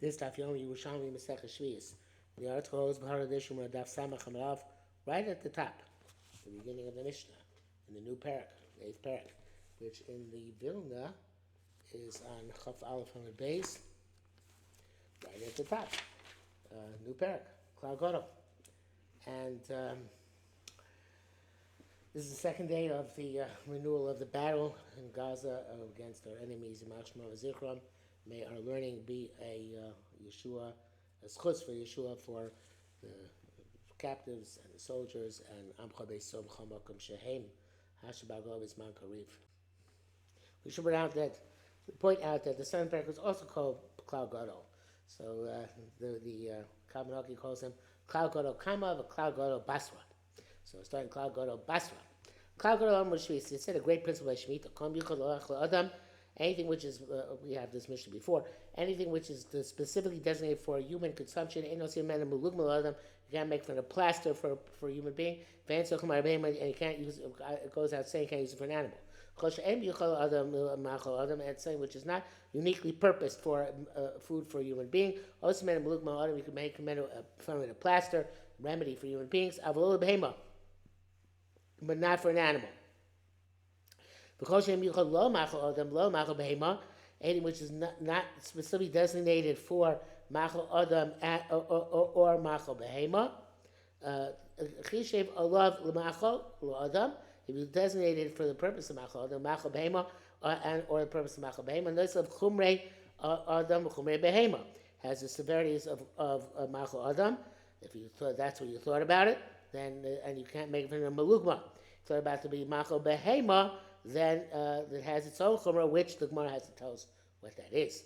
This daf Yomi Yerushalmi Shevi'is. The article is Bahar Adishim Daf Samach Hamarav, right at the top, the beginning of the Mishnah, in the new parak, the eighth parak, which in the Vilna is on Chaf Aleph Hamad Beis, right at the top, new parak, Klal Gadol. And this is the second day of the renewal of the battle in Gaza against our enemies, Yimach Shema V'Zichram. May our learning be a Yeshua, a schutz for Yeshua for the captives and the soldiers, and Amcha Beisov Chamakum Shehem Hashabagov is Man Karif. We should point out that the seventh parak is also called Klal Gadol. So the Kavanaki calls him Klal Gadol Kama, but Klal Gadol Basra. So starting Klal Gadol Basra. Klal Gadol Amar Shevi'is. It said a great principle by Shemitah. Kom Yichol Loach Adam. Anything which is, we have this mission before, anything which is specifically designated for human consumption, you can't make from a plaster for a human being, and you can't use it goes out saying you can't use it for an animal. And something which is not uniquely purposed for food for a human being, you can make from it a plaster, remedy for human beings, but not for an animal. Anything which is not specifically designated for machal adam or machal behema. Chishev alav l'machal l'adam. If you designated for the purpose of machal adam, machal behema, or the purpose of machal behema, notice of chumrei adam chumrei behema has the severities of machal adam. If you thought that's what you thought about it, then and you can't make it from a malugma. Thought about to be machal behema. Then it has its own chumrah, which the Gemara has to tell us what that is.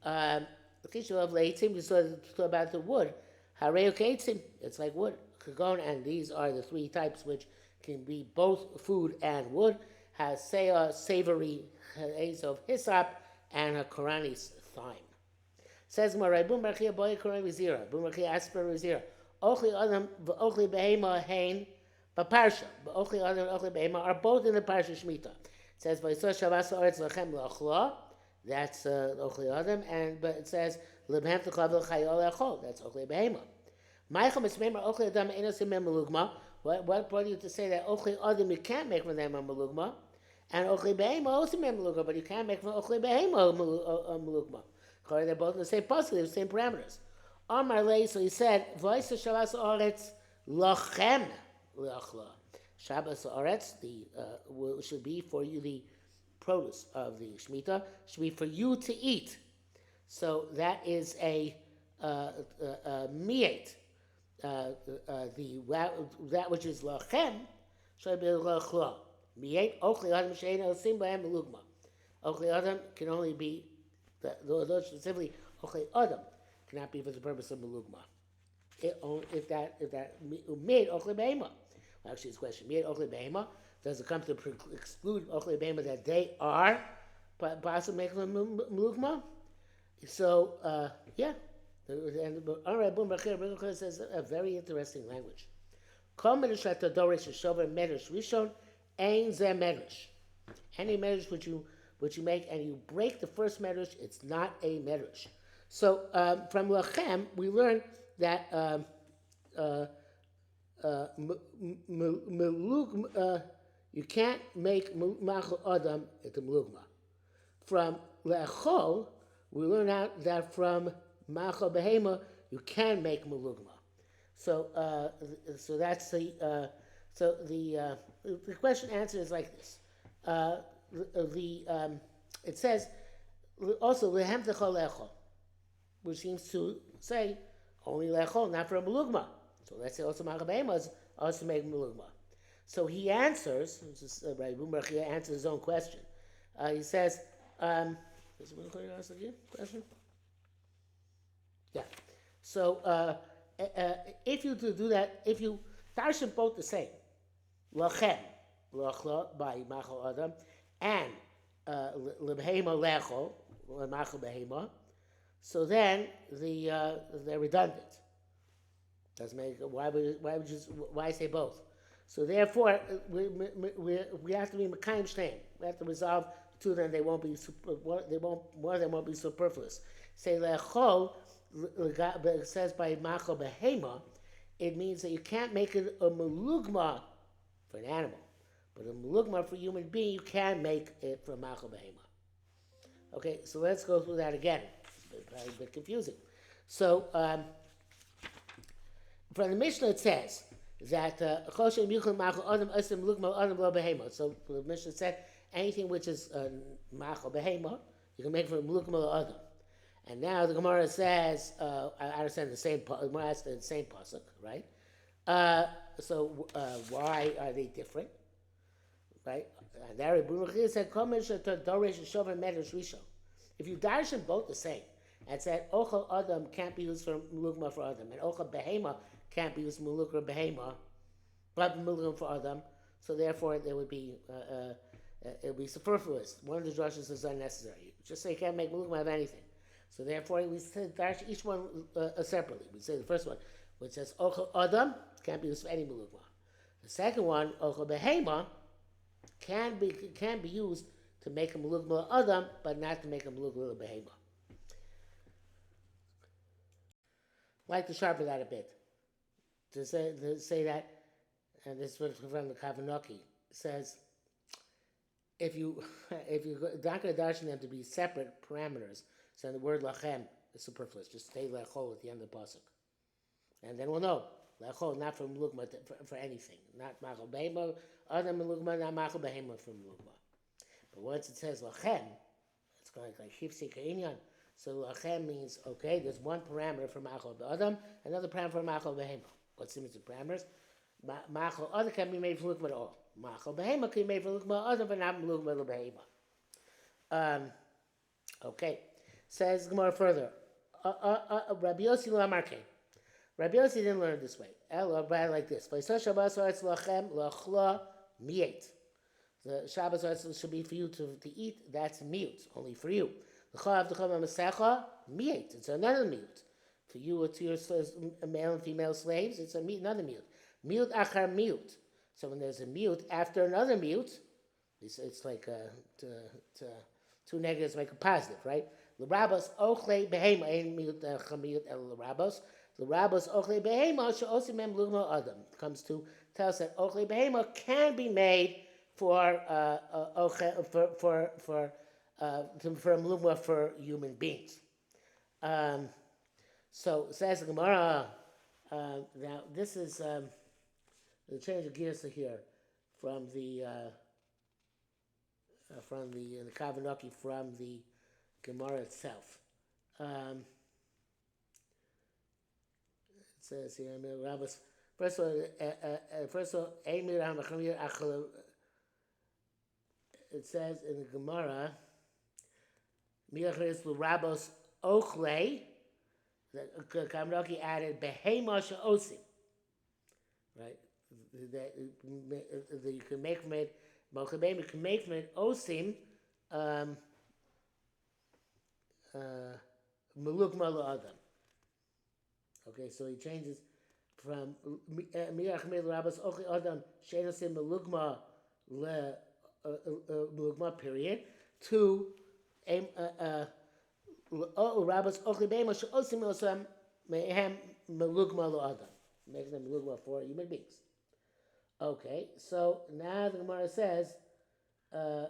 The Kishu of Leitzim, we saw about the wood. Hareu Keitzim, it's like wood. Kagon, and these are the three types which can be both food and wood. Has savory, haze of hyssop, and a Quranis thyme. Says Gemara, Bum Barchia Boy Quran Vizira, Bum Barchia Asper Vizira, Ochli Adam, Ochli Behema Hain. But Parsha, Ochli Adam and Ochli Behema are both in the Parsha Shemitah. It says, Vayisor Shavas Haaretz Lachem L'Achla, that's Ochli Adam, but it says, L'Bhem T'Chav L'Chayol L'Achol, that's Ochli Behema. Ma'ichem Esmeimer Ochli Adam Einosim Melugma, what brought you to say that Ochli Adam you can't make from them a Melugma, and Ochli Behema also Melugma, but you can't make from Ochli Behema a Melugma. They're both in the same pasuk, the same parameters. Amar Lei, so he said, Vayisor Shavas Haaretz Lachem L'Achla. Shabbos Aretz should be for you, the produce of the Shemitah should be for you to eat. So that is a mi'et. That which is lachem should be lachla. Mi'et ochli adam she'ein osim b'hem melugma. Ochli adam can only be those specifically ochli adam cannot be for the purpose of melugma. If that mi'et ochli behema. Actually, this question: Mi'et ochli behema, does it come to exclude ochli behema that they are possibly making them melugma? So yeah, all right. Boom, Rachel says a very interesting language. Kol medrash atadorish shover medrash rishon ein ze medrash. Any medrash which you make and you break the first medrash, it's not a medrash. So from lachem we learn that. You can't make machal adam into melugma. From le'achol, we learn out that from machal behema you can make melugma. So that's the question answer is like this. It says also lehem techol le'achol, which seems to say only le'achol, not for a melugma. So let's say also machal behema is also make melugma. So he answers. Rabbi Bumrachia answers his own question. He says, "Is it clear to ask again? Question? Yeah. So if you do that, if you tarshim both the same, lachem lachla by machal adam and lebehema lechol machal behema, so then they're redundant. Doesn't make why say both? So therefore, we have to be mekayim shneim. We have to resolve two of them they won't be they won't one of them won't be superfluous. Say lechol, but it says by machol behema, it means that you can't make it a melugma for an animal, but a melugma for a human being you can make it for machol behema. Okay, so let's go through that again. It's probably a bit confusing. So from the Mishnah it says that so the Mishnah said anything which is machal behema, you can make from mulukma adam. And now the Gemara says, I understand the same. Gemara asks the same pasuk, right? So why are they different, right? And there, Buruch said, if you darish them both the same, and said ochel adam can't be used for mulukma for adam, and ochel behema can't be used for mulukma behema, but mulukma for adam, so therefore there would be it would be superfluous. One of the drushes is unnecessary. Just say you can't make mulukma of anything. So therefore we say darish each one separately. We say the first one, which says ochel adam, can't be used for any mulukma. The second one, ochel behema, can be used to make a mulukma adam, but not to make a mulukma behema. I'd like to sharpen that a bit. To say that, and this is from the Kavanaki, says if you not going to darshan them to be separate parameters, so the word lachem is superfluous. Just say lechol at the end of the pasuk, and then we'll know lechol not from mulukma for anything, not machal behema, other mulukma, not machal behema from mulukma. But once it says lachem, it's going like hifsi ka'inyan. So lachem means, okay, there's one parameter for machal b'adam, another parameter for machal behema. What's the parameters? Machal adam can be made for lukma at all. Machal behema can be made for lukma adam, but not lukma behema. Okay. Says Gemara further. Rabbi Yossi Lamarke. Rabbi Yossi didn't learn it this way. Ella, but like this. Lachem lachla miet. The Shabbos should be for you to eat. That's mute, only for you. Miet. It's another mute. For you or to your male and female slaves, it's another mute. Mute achar mute. So when there's a mute after another mute, it's like two negatives make a positive, right? L'rabos ochle behema ein mute chamiyut el l'rabos. L'rabos ochle behema she'osim mem lugma adam. Comes to tell us that ochle behema can be made for mulukma for human beings. So says the Gemara. Now this is the change of gears here from the Kavanaki from the Gemara itself. It says here, first of all, it says in the Gemara, Miachris Rabos Ochle, the Kavanaki added Behema She'osim, right? That you can make from it, you can make from it Osim, Melukma L'Adam. Okay, so he changes from Miach Mel Rabbos Ochli Adam She'osim Melukma Melukma period to Rabbos Ochli Beima She'osim Osam Mehem Melukma L'Adam. Making them melukma for human beings. Okay, so now the Gemara says, again,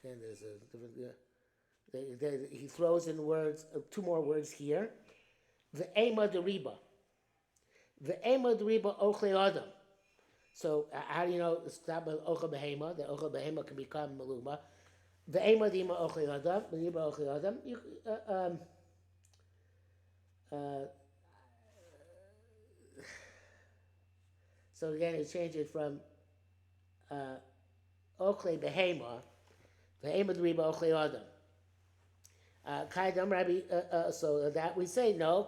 there's a different. He throws in words, two more words here. The ema deriba. The ema deriba ochle adam. So how do you know stop with ochel behema? The ochel behema can become melukma. The ema dima ochle adam. The deriba ochle adam. So again, it changes from Ochle Behema, Behema Deriba Ochle Adam. Kaidam Rabbi, so that we say no,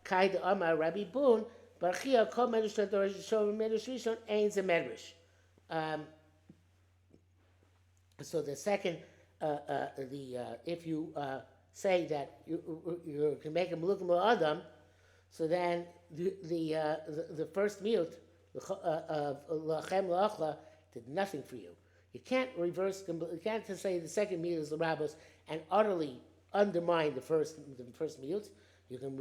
Kaid Amar Rabbi Boon, Barchia Kol Medrash Tadorish Shov Medrash Rishon Ein Ze Medrash. So the second, if you say that you can make a melukma adam, so then the first mute lachem la'achla did nothing for you. You can't reverse. You can't just say the second meal is the rabbis and utterly undermine the first meal. You can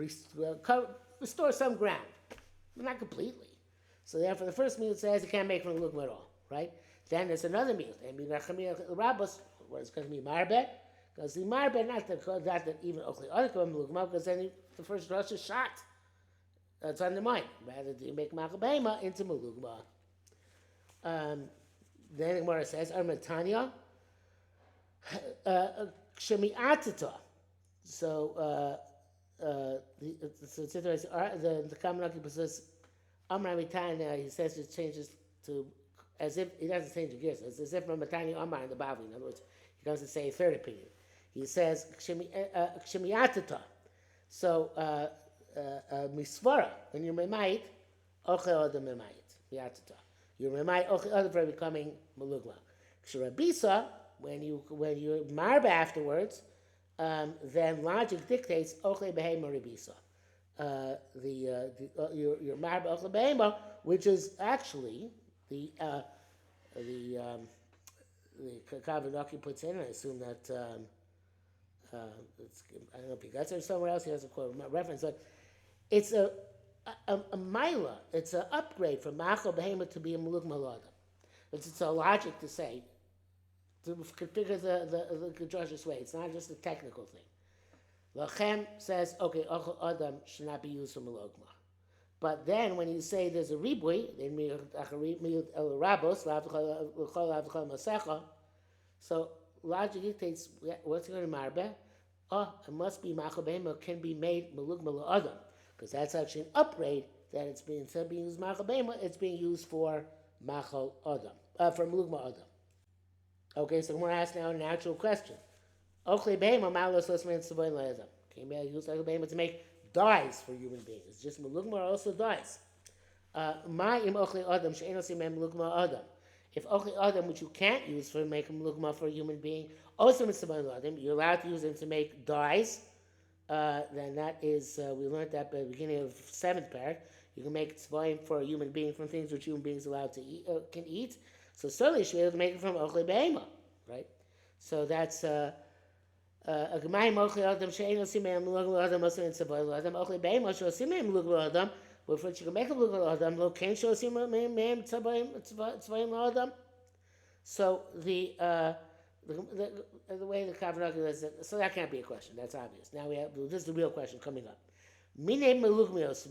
restore some ground, but not completely. So therefore, the first meal says you can't make from lugma at all, right? Then there's another meal. And rabbis, what is going to be marbet? Because the marbet not that even ochli adakom lugma, because then the first rush is shot. That's undermined. Rather, you make makabema into mulugma. Then the Gemara says, Armatanya, Shemi'atata. So, the common occupant says, Amar Mitanya, he says it changes to, as if, he doesn't change the gears, it's as if Ramatanya Amar in the Bavli. In other words, he doesn't say a third opinion. He says, Shemi'atata. So, misvara, when you're memait, ochel adam memait, miatata. You're memait ochel adam for becoming malugma. Kshurabisa, when you're marba afterwards, then logic dictates ochel behema ribisa. Your marba ochel behema, which is actually the Kavanaki puts in. I assume that. I don't know if he got it somewhere else. He has a quote reference, but it's a mila. It's an upgrade from machal behema to be a muluk malada. It's a logic to say to configure the Gedrash's way. It's not just a technical thing. Lachem says, okay, ochel adam should not be used for malugma. But then when you say there's a ribui, then so logic dictates what's going to marbe. Oh, it must be machal behema can be made malugma adam, because that's actually an upgrade that it's being instead of being used machal behema, it's being used for machal adam, for malugma adam. Okay, so we're asked now an actual question. Ochle behema malos osman tzavoin la'adam. Can you use machal behema to make dyes for human beings? It's just malugma or also dyes. Ma im ochle adam she'enos imem malugma adam. If ochli adam, which you can't use for making malugma for a human being, also mitzvah adam, you're allowed to use them to make dyes. Then that is, we learned that by the beginning of 7th parak. You can make tzvayim for a human being from things which human beings are allowed to eat, can eat. So certainly you should be able to make it from ochli behema, right? So that's a gemayim ochli adam she'ein osim me'em malugma adam also mitzvah adam ochli behema she'osim me'em malugma adam. With which you can make a malugma adam, lo ken she'osim me'em tzvayim adam. So the way the Kavanah is, so that can't be a question. That's obvious. Now this is the real question coming up. Mine melugmios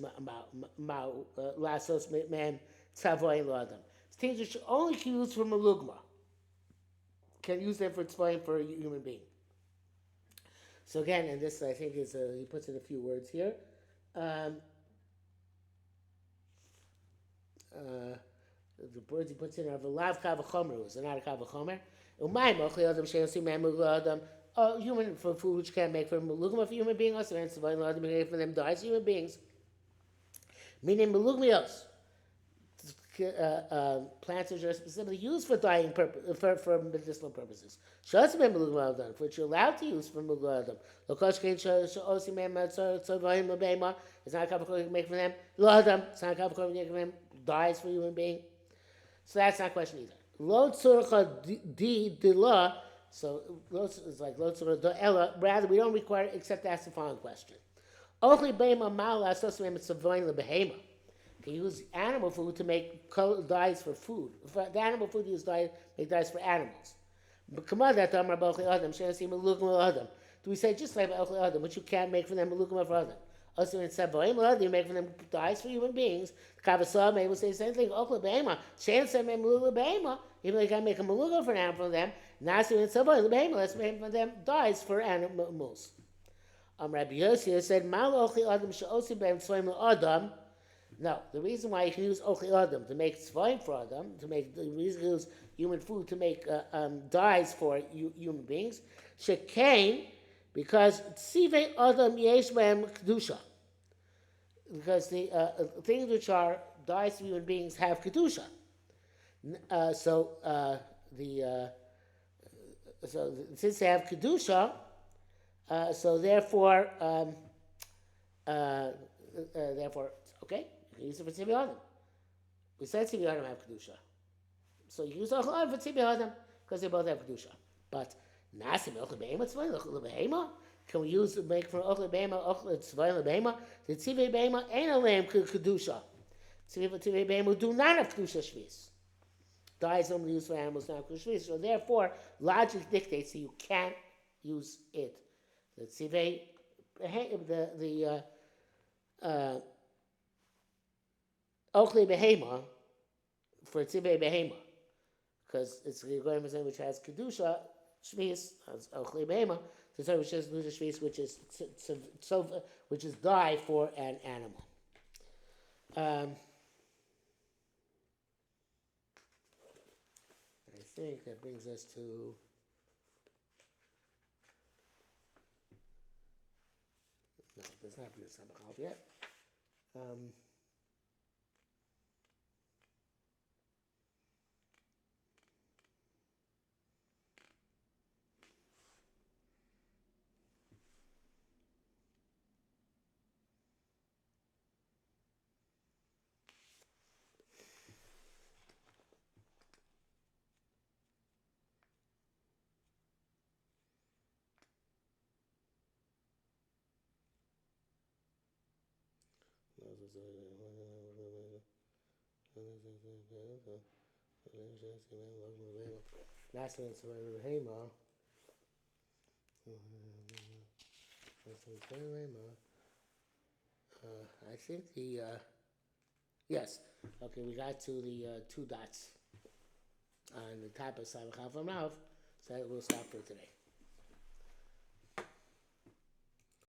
lasos me'em tzvayim adam. Things which only can use for malugma. Can use them for tzvayim for a human being. So again, and this I think is he puts in a few words here. The words he puts in are v'lav kavachomer, is not a kavachomer. Umayim ochli adam she'osim me'em adam. Human for food which can't make for malugma for human being, also and tzvayim adam for them dies human beings. Meaning malugmios, plants which are specifically used for dyeing for medicinal purposes. She'osim me'em malugma adam, which you're allowed to use for malugma adam. Lokosh kein she'osim me'em tzvayim lebeima. It's not a kavachomer you can make for them. Lo adam, it's not a kavachomer you can make for them. Dies for a human being. So that's not a question either. Lo tzorcha di la. So it's like lo tzorcha da ella. Rather, we don't require it except to ask the following question. Ochli behema mal asosem tzavoin lebehema. Can you use animal food to make dyes for food? The animal food you use make dyes for animals. But kamad amar b'ochli adam she'asim malugma adam. Do we say just like ochli adam, which you can't make for them malugma for adam? Also in tzavoin you make for them dyes for human beings. Kavasah may will say the same thing. Ochli behema she'en say malugma behema. Even though you can't make a malugma for an animal for them, nasu in tzavoin behema. Let's make for them dyes for animals. Rabbi Yossi said mal ochli adam she'osim behem tzvoim adam. No, the reason why you can use ochli adam to make tzvoim for adam, the reason you use human food to make dyes for human beings, shekain, because tzivei adam yesh behem kedusha. Because the things which are dyes for human beings have kedusha. So since they have kedusha, so therefore, okay, you can use it for tzivei adam. We said Tzibei Adam have kedusha, so you use Ochel Adam for Tzibei Adam because they both have kedusha. But Nasi Ochel Behema Tzvay Ochel Behema. Can we make from Ochel Behema Ochel Tzvay Behema? The Tzibei Behema ain't a lamb kedusha. Tzibei Behema do not have kedusha Shevi'is. Dies only used for animals, not kedusha Shevi'is. So therefore, logic dictates that you can't use it. The Tzivei, Ochle Behema for Tzivei Behema, because it's the going for which has Kedusha Shvi'is, Ochle Behema, to something which has Kedusha Shvi'is, which is die for an animal. I think that brings us to. No, it does not bring us to Samachal yet. I think yes. Okay, we got to the two dots on the top of Samachal from Rav, so we'll stop for today.